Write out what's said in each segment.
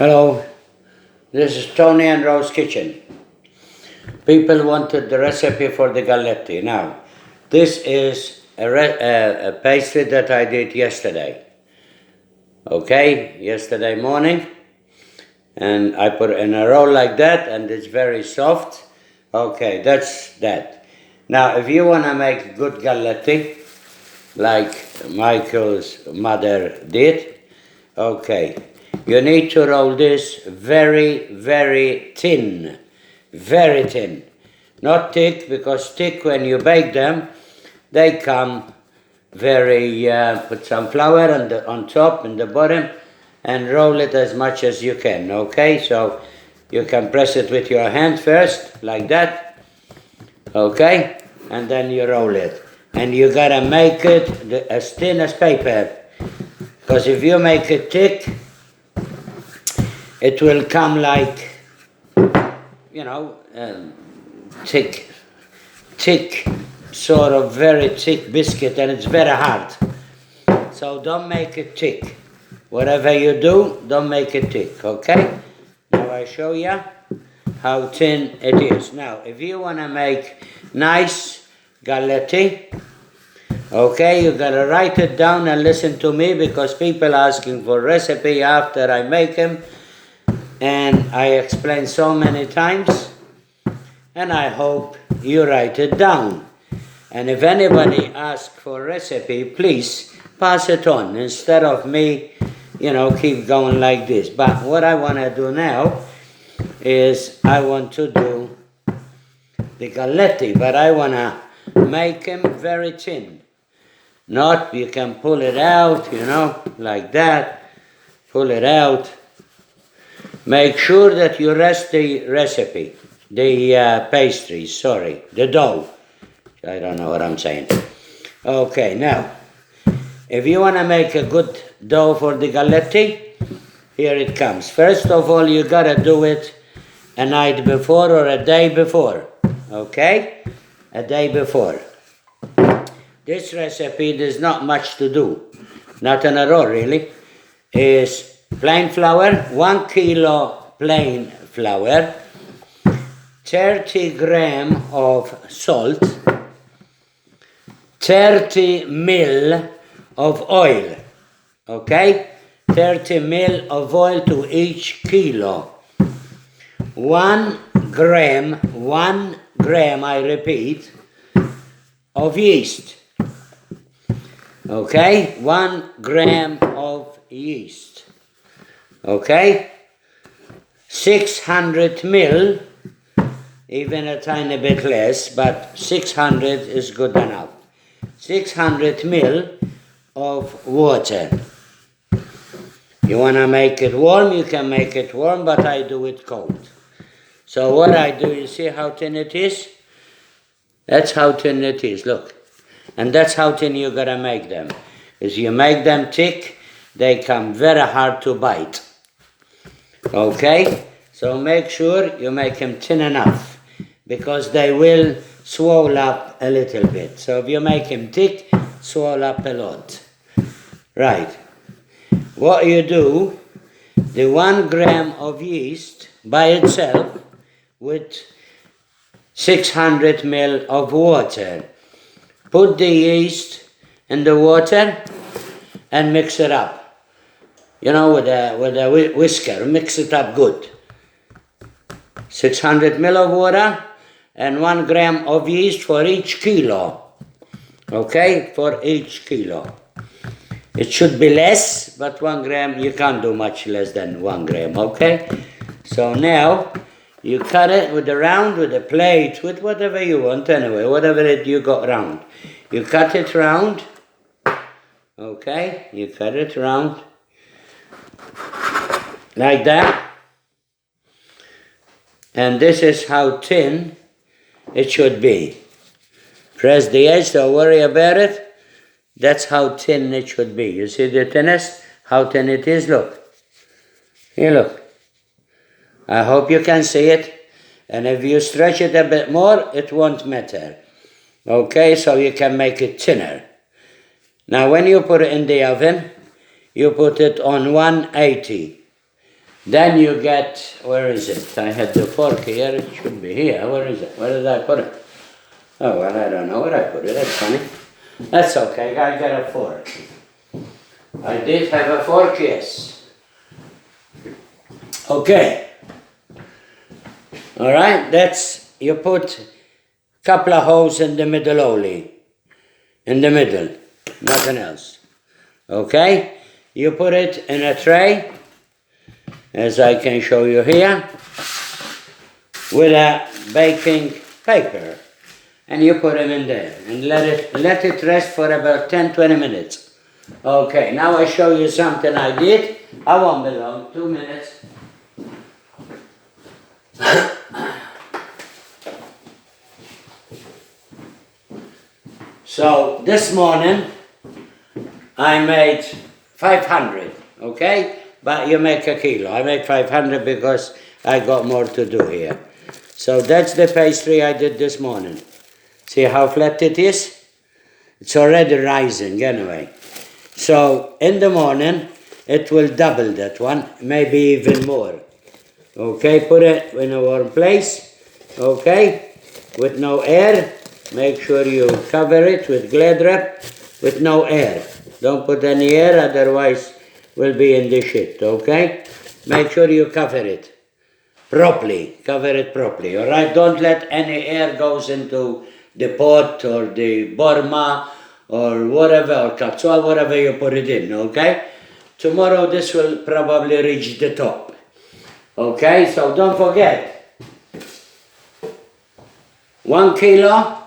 Hello, this is Tony and Rose Kitchen. People wanted the recipe for the Galletti. Now, this is a pastry that I did yesterday. Okay, yesterday morning. And I put it in a roll like that, and it's very soft. Okay, that's that. Now, if you want to make good Galletti, like Michael's mother did, okay, you need to roll this very, very thin. Very thin. Not thick, because thick, when you bake them, they come very, put some flour on top and the bottom, and roll it as much as you can, okay? So you can press it with your hand first, like that, okay? And then you roll it. And you gotta make it as thin as paper, because if you make it thick, it will come like, thick, sort of very thick biscuit, and it's very hard. So don't make it thick. Whatever you do, don't make it thick, okay? Now I show you how thin it is. Now, if you want to make nice Galletti, okay, you gotta write it down and listen to me, because people asking for recipe after I make them, and I explain so many times, and I hope you write it down. And if anybody asks for recipe, please pass it on, instead of me, keep going like this. But what I want to do now is I want to do the Galletti, but I want to make them very thin. Not, you can pull it out, like that, pull it out. Make sure that you rest the recipe, the pastry, the dough. I don't know what I'm saying. Okay, now, if you want to make a good dough for the Galletti, here it comes. First of all, you got to do it a night before or a day before, okay? A day before. This recipe, there's not much to do, nothing at all really. Is plain flour, 1 kilo plain flour, 30 grams of salt, 30 ml of oil, okay? 30 ml of oil to each kilo. 1 gram, I repeat, of yeast. Okay, 1 gram of yeast. Okay, 600 ml, even a tiny bit less, but 600 is good enough. 600 ml of water. You want to make it warm, you can make it warm, but I do it cold. So what I do, you see how thin it is? That's how thin it is, look. And that's how thin you gotta make them. As you make them thick, they come very hard to bite. Okay? So make sure you make them thin enough, because they will swell up a little bit. So if you make them thick, swell up a lot. Right. What you do, the 1 gram of yeast by itself with 600 ml of water. Put the yeast in the water and mix it up. With a whisker, mix it up good. 600 ml of water and 1 gram of yeast for each kilo. Okay, for each kilo. It should be less, but 1 gram, you can't do much less than 1 gram, okay? So now, you cut it with a plate, with whatever you want anyway, whatever you got round. You cut it round, okay? You cut it round, like that. And this is how thin it should be. Press the edge, don't worry about it. That's how thin it should be. You see the thinness? How thin it is? Look. Here, look. I hope you can see it. And if you stretch it a bit more, it won't matter. Okay, so you can make it thinner. Now, when you put it in the oven, you put it on 180. Then you get, where is it? I had the fork here, it should be here. Where is it? Where did I put it? Oh, well, I don't know where I put it. That's funny. That's okay, I got a fork. I did have a fork, yes. Okay. All right, that's, you put a couple of holes in the middle only. In the middle, nothing else. Okay? You put it in a tray, as I can show you here, with a baking paper. And you put them in there and let it rest for about 10-20 minutes. Okay, now I show you something I did. I won't be long, 2 minutes. So this morning I made 500, okay? But you make a kilo. I make 500 because I got more to do here. So that's the pastry I did this morning. See how flat it is? It's already rising anyway. So in the morning it will double that one, maybe even more. Okay, put it in a warm place, okay, with no air. Make sure you cover it with Glad wrap with no air. Don't put any air, otherwise we'll be in the shit, okay? Make sure you cover it properly, all right? Don't let any air goes into the pot or the Burma or whatever, or katsuo, whatever you put it in, okay? Tomorrow this will probably reach the top, okay? So don't forget, 1 kilo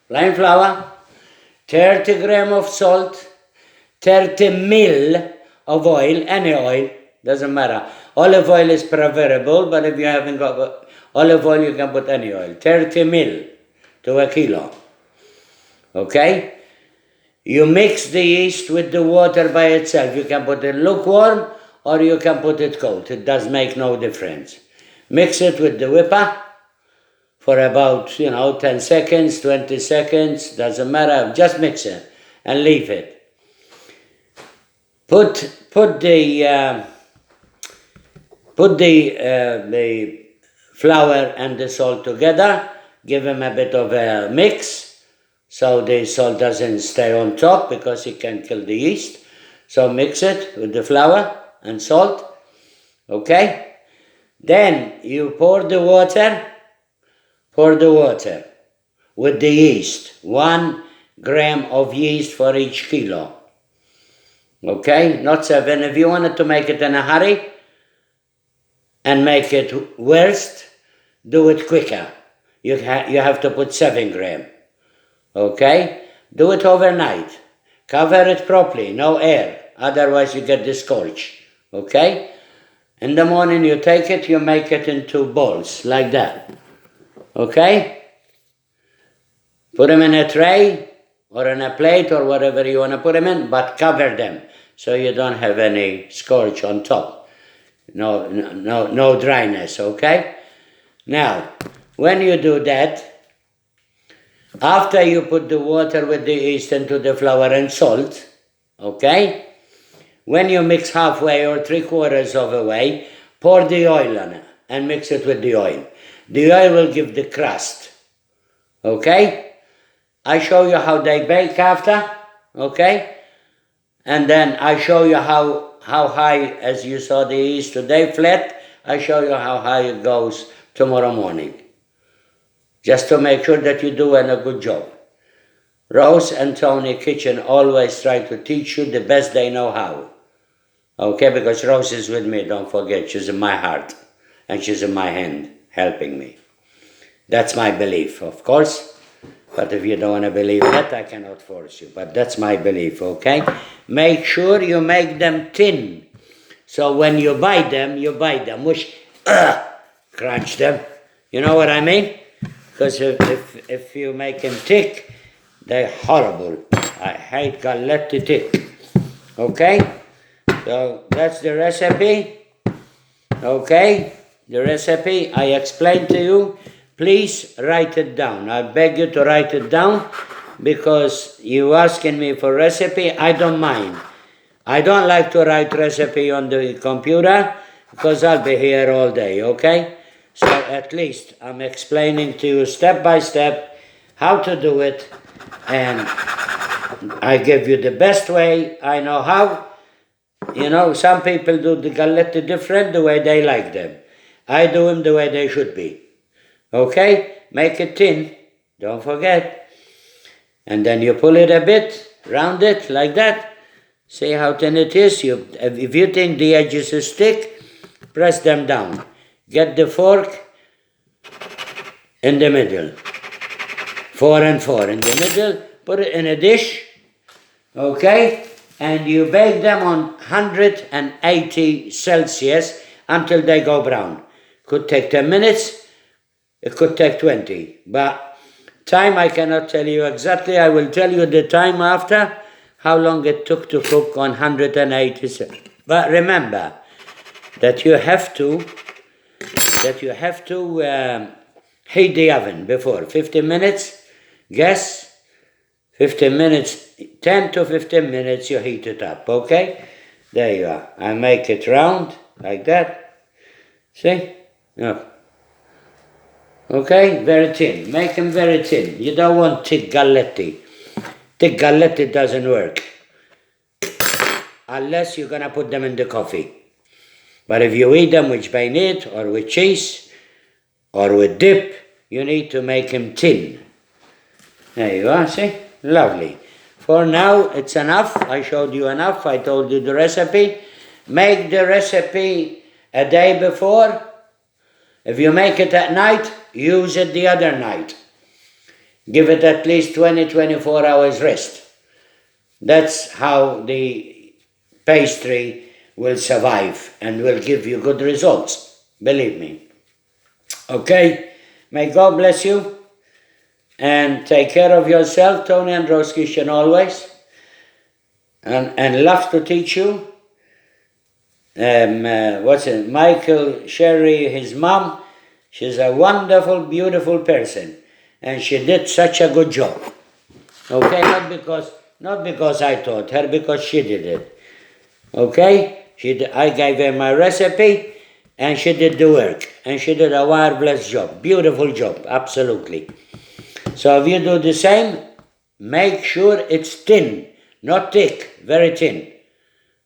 plain flour, 30 grams of salt, 30 ml of oil, any oil, doesn't matter. Olive oil is preferable, but if you haven't got olive oil, you can put any oil. 30 ml to a kilo, okay? You mix the yeast with the water by itself. You can put it lukewarm or you can put it cold. It does make no difference. Mix it with the whipper for about, 10 seconds, 20 seconds, doesn't matter, just mix it and leave it. Put the flour and the salt together, give them a bit of a mix, so the salt doesn't stay on top because it can kill the yeast. So mix it with the flour and salt, okay? Then you pour the water with the yeast, 1 gram of yeast for each kilo. Okay, not 7. If you wanted to make it in a hurry and make it worst, do it quicker. You have to put 7 grams. Okay, do it overnight. Cover it properly, no air, otherwise you get the scorch. Okay, in the morning you take it, you make it into balls like that. Okay? Put them in a tray or in a plate or whatever you want to put them in, but cover them so you don't have any scorch on top. No dryness, okay? Now, when you do that, after you put the water with the yeast into the flour and salt, okay? When you mix halfway or 3/4 of the way, pour the oil on it and mix it with the oil. The oil will give the crust, okay? I show you how they bake after, okay? And then I show you how high, as you saw the yeast today, flat, I show you how high it goes tomorrow morning. Just to make sure that you're doing a good job. Rose and Tony Kitchen always try to teach you the best they know how. Okay, because Rose is with me, don't forget, she's in my heart and she's in my hand, helping me. That's my belief, of course, but if you don't want to believe that, I cannot force you, but that's my belief, okay? Make sure you make them thin, so when you buy them, mush, crunch them, you know what I mean? Because if you make them thick, they're horrible. I hate Galletti thick, okay? So that's the recipe, okay? The recipe I explained to you. Please write it down. I beg you to write it down because you asking me for recipe. I don't mind. I don't like to write recipe on the computer because I'll be here all day, okay? So at least I'm explaining to you step by step how to do it, and I give you the best way I know how. You know, some people do the galletti different, the way they like them. I do them the way they should be. Okay? Make it thin, don't forget. And then you pull it a bit, round it like that. See how thin it is? If you think the edges is thick, press them down. Get the fork in the middle. 4 and 4 in the middle. Put it in a dish. Okay? And you bake them on 180 Celsius until they go brown. Could take 10 minutes. It could take 20. But time I cannot tell you exactly. I will tell you the time after, how long it took to cook on 180. But remember that you have to heat the oven before 15 minutes. Gas, 15 minutes, 10 to 15 minutes you heat it up, okay? There you are. I make it round like that. See? No. Okay, very thin. Make them very thin. You don't want thick galletti. Thick galletti doesn't work unless you're gonna put them in the coffee. But if you eat them with bayonet or with cheese or with dip, you need to make them thin. There you are, see? Lovely. For now, it's enough. I showed you enough. I told you the recipe. Make the recipe a day before. If you make it at night, use it the other night. Give it at least 20-24 hours rest. That's how the pastry will survive and will give you good results. Believe me. Okay? May God bless you. And take care of yourself, Tony and Rose Kitchen always. And love to teach you. Michael, Sherry, his mom, she's a wonderful, beautiful person. And she did such a good job. Okay, not because I taught her, because she did it. Okay? I gave her my recipe, and she did the work. And she did a marvelous job. Beautiful job, absolutely. So if you do the same, make sure it's thin, not thick, very thin.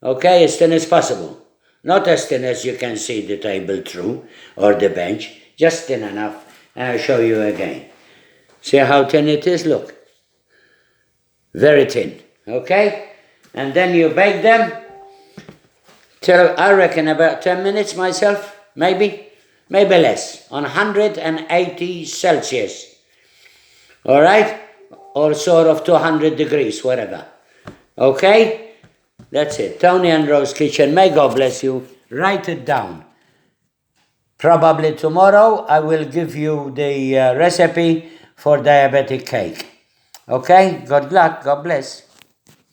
Okay, as thin as possible. Not as thin as you can see the table through or the bench, just thin enough. And I'll show you again. See how thin it is? Look. Very thin. Okay? And then you bake them till, I reckon, about 10 minutes myself, maybe less, on 180 Celsius. All right? Or sort of 200 degrees, whatever. Okay? That's it. Tony and Rose Kitchen. May God bless you. Write it down. Probably tomorrow I will give you the recipe for diabetic cake. Okay? Good luck. God bless.